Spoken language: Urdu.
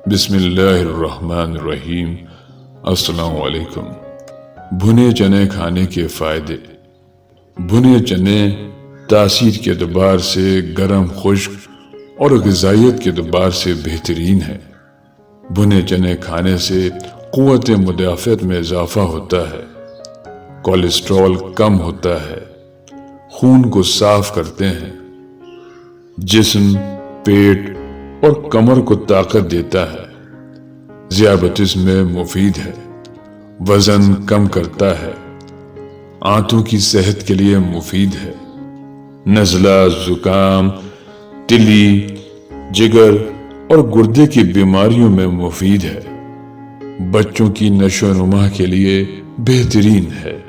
بسم اللہ الرحمن الرحیم۔ السلام علیکم۔ بھنے چنے کھانے کے فائدے۔ بھنے چنے تاثیر کے اعتبار سے گرم، خشک اور غذائیت کے اعتبار سے بہترین ہے۔ بھنے چنے کھانے سے قوت مدافعت میں اضافہ ہوتا ہے، کولیسٹرول کم ہوتا ہے، خون کو صاف کرتے ہیں، جسم، پیٹ اور کمر کو طاقت دیتا ہے، ذیابطیس میں مفید ہے، وزن کم کرتا ہے، آنتوں کی صحت کے لیے مفید ہے، نزلہ، زکام، تلی، جگر اور گردے کی بیماریوں میں مفید ہے، بچوں کی نشو و نما کے لیے بہترین ہے۔